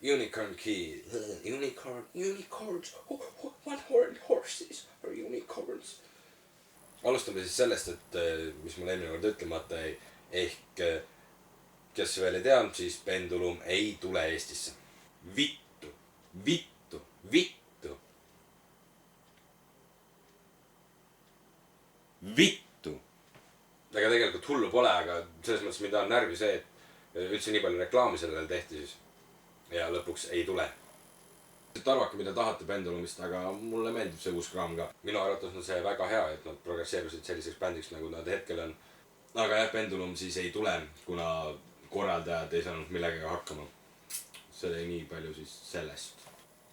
Unicorn Kid. Unicorns. One-horned horses are unicorns. Alustame siis sellest, et mis mul eelmine kord ütlemata jäi. Ehk kes veel ei teanud, siis Pendulum ei tule Eestisse. Vittu. Ega tegelikult hullu pole, aga selles mõttes mind on närvi see, et üldse nii palju reklaami sellele tehti siis. Ja lõpuks ei tule. Arvake mida tahate Pendulumist, aga mulle meeldib see uus kraam ka. Minu arvates on see väga hea, et nad progresseerusid selliseks bändiks, nagu nad hetkel on. Aga jah, Pendulum siis ei tule, kuna korraldajad ei saanud millegagi hakkama. See oli nii palju siis sellest.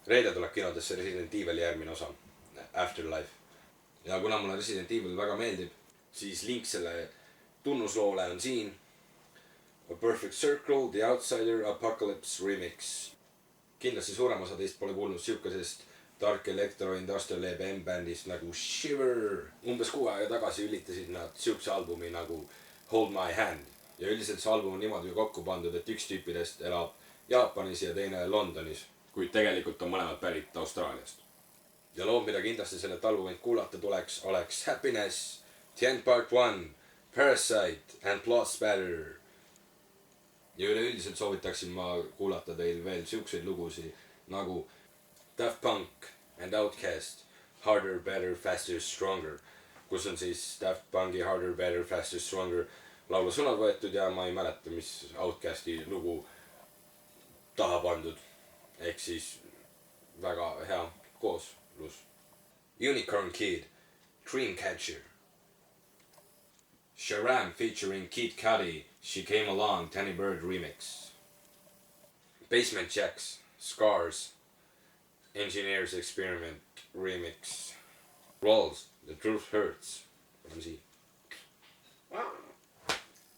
Reede tuleb kinodesse Resident Evili järgmine osa, Afterlife. Ja kuna mulle Resident Evil väga meeldib, siis link selle tunnusloole on siin. A Perfect Circle, The Outsider, Apocalypse Remix. Kindlasti suurem osa teist pole kuulnud siukesest Dark Electro Industrial EBM bändist nagu Shiver. Umbes 6 aega tagasi ülitasid nad siukse albumi nagu Hold My Hand. Ja üldiselt see album on niimoodi kokku pandud, et üks tüüpidest elab Jaapanis ja teine Londonis. Kuid tegelikult on mõlemad pärit Austraaliast. Ja loom, mida kindlasti sellelt albumit kuulata tuleks, oleks Happiness, The End Part 1, Parasite and Blood Spatter. Ja üleüldiselt soovitaksin ma kuulata teil veel siukseid lugusid nagu Daft Punk and Outkast, Harder, Better, Faster, Stronger, kus on siis Daft Punki Harder, Better, Faster, Stronger laulu sõnad võetud ja ma ei mäleta, mis Outkasti lugu taha pandud. Ehk siis väga hea kooslus. Unicorn Kid, Dreamcatcher. Sharam featuring Kid Cudi, She Came Along, Tanny Bird remix. Basement Jaxx, Scars, Engineer's Experiment remix. Rolls, The Truth Hurts. Paneme siia.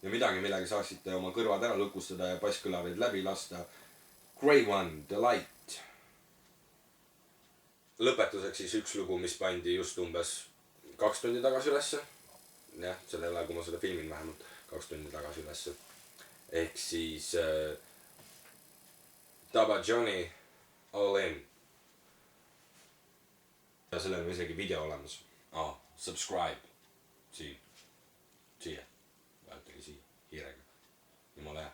Ja midagi saaksite oma kõrvad ära lukustada ja passkõlarid läbi lasta. Grey One, The Light. Lõpetuseks siis üks lugu, mis pandi just umbes 2 tundi tagasi ülesse. Jah, selle ajal, kui ma seda filmin vähemalt 2 tundi tagasi ülesse. Ehk siis Daba Johnny All In. Ja sellel on isegi video olemas. Subscribe. Siia. Vaatagi siia. Hiirega. Jumala hea.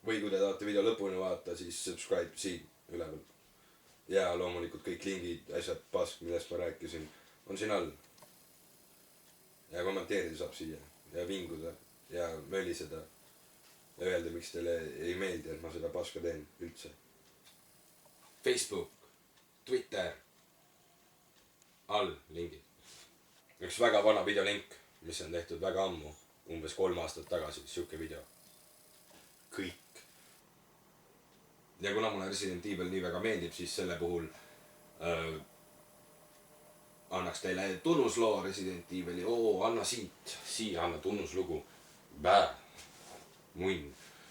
Või kui te tahate video lõpuni vaadata, siis subscribe siin üleval. Ja loomulikult kõik lingid, asjad, pask, millest ma rääkisin, on siin all. Ja kommenteerida saab siia. Ja vinguda. Ja möliseda. Ja öelda, miks teile ei meeldi, et ma seda paska teen üldse. Facebook. Twitter. All lingid. Üks väga vana videolink, mis on tehtud väga ammu. Umbes 3 aastat tagasi. Siuke video. Kõik. Ja kuna mulle Resident Evil nii väga meeldib, siis selle puhul annaks teile tunnusloo Resident Evili. Anna siit. Siia anna tunnuslugu. Munn.